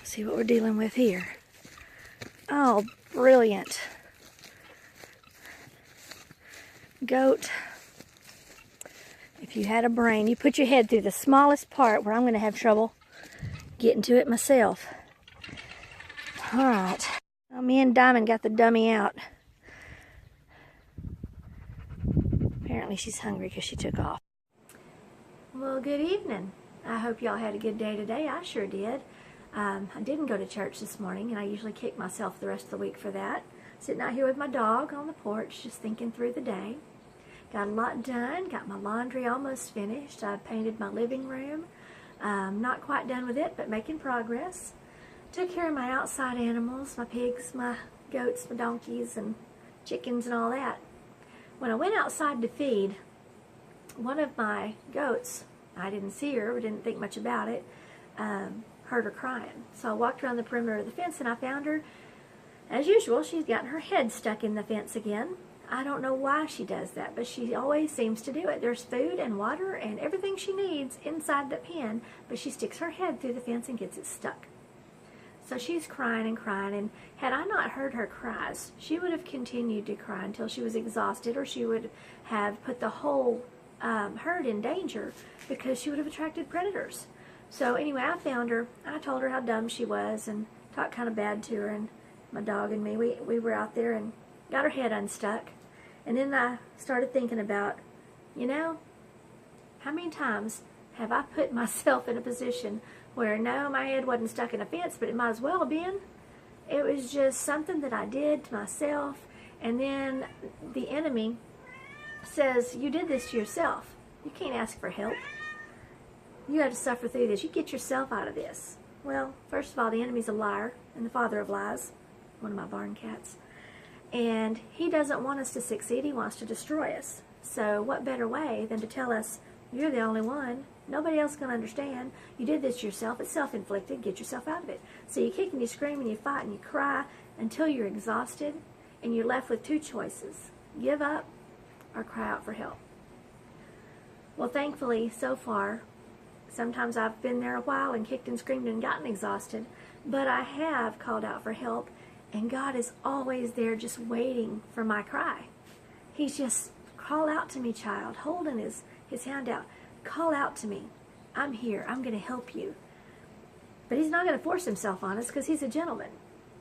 See what we're dealing with here. Oh, brilliant. Goat, if you had a brain, you put your head through the smallest part where I'm going to have trouble getting to it myself. All right. Well, me and Diamond got the dummy out. Apparently she's hungry because she took off. Well, good evening. I hope y'all had a good day today. I sure did. I didn't go to church this morning, and I usually kick myself the rest of the week for that. Sitting out here with my dog on the porch, just thinking through the day. Got a lot done. Got my laundry almost finished. I painted my living room. Not quite done with it, but making progress. Took care of my outside animals, my pigs, my goats, my donkeys, and chickens and all that. When I went outside to feed, one of my goats, I didn't see her, or didn't think much about it, heard her crying. So I walked around the perimeter of the fence and I found her. As usual, she's gotten her head stuck in the fence again. I don't know why she does that, but she always seems to do it. There's food and water and everything she needs inside the pen, but she sticks her head through the fence and gets it stuck. So she's crying and crying, and had I not heard her cries, she would have continued to cry until she was exhausted, or she would have put the whole herd in danger because she would have attracted predators. So anyway, I found her. I told her how dumb she was and talked kind of bad to her, and my dog and me, we were out there and got her head unstuck. And then I started thinking about, you know, how many times have I put myself in a position where, no, my head wasn't stuck in a fence, but it might as well have been. It was just something that I did to myself, and then the enemy says, you did this to yourself. You can't ask for help. You have to suffer through this. You get yourself out of this. Well, first of all, the enemy's a liar and the father of lies, one of my barn cats. And he doesn't want us to succeed. He wants to destroy us. So what better way than to tell us, you're the only one. Nobody else can understand. You did this yourself. It's self-inflicted. Get yourself out of it. So you kick and you scream and you fight and you cry until you're exhausted, and you're left with two choices: give up or cry out for help. Well, thankfully, so far, sometimes I've been there a while and kicked and screamed and gotten exhausted, but I have called out for help, and God is always there just waiting for my cry. He's just, call out to me, child, holding his hand out. Call out to me. I'm here. I'm going to help you. But he's not going to force himself on us because he's a gentleman.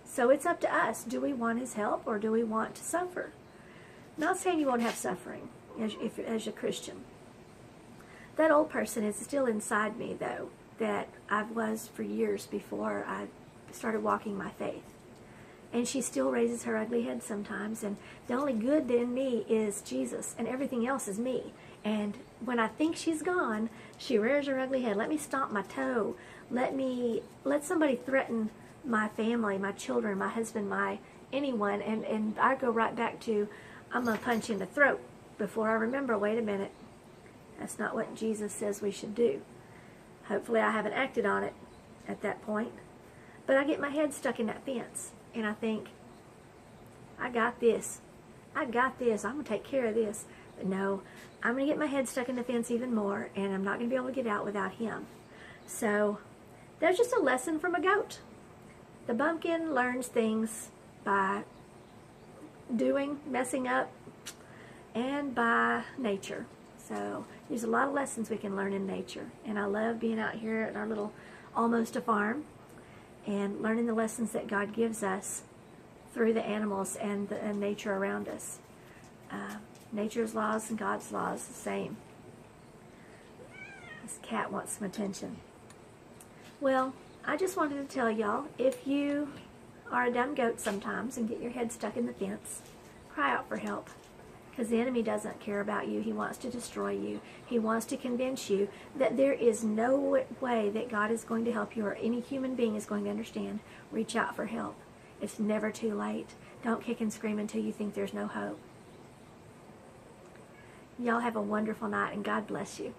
So it's up to us. Do we want his help, or do we want to suffer? Not saying you won't have suffering as a Christian. That old person is still inside me, though, that I was for years before I started walking my faith. And she still raises her ugly head sometimes, and the only good in me is Jesus, and everything else is me. And when I think she's gone, she rears her ugly head. Let me stomp my toe. Let somebody threaten my family, my children, my husband, anyone, and I go right back to, I'm going to punch you in the throat before I remember, wait a minute, that's not what Jesus says we should do. Hopefully I haven't acted on it at that point. But I get my head stuck in that fence, and I think, I got this. I got this. I'm going to take care of this. But no, I'm going to get my head stuck in the fence even more, and I'm not going to be able to get out without him. So there's just a lesson from a goat. The bumpkin learns things by doing, messing up, and by nature. So there's a lot of lessons we can learn in nature. And I love being out here at our little, almost a farm, and learning the lessons that God gives us through the animals and nature around us. Nature's laws and God's laws the same. This cat wants some attention. Well, I just wanted to tell y'all, if you are a dumb goat sometimes and get your head stuck in the fence, cry out for help. Because the enemy doesn't care about you. He wants to destroy you. He wants to convince you that there is no way that God is going to help you, or any human being is going to understand. Reach out for help. It's never too late. Don't kick and scream until you think there's no hope. Y'all have a wonderful night, and God bless you.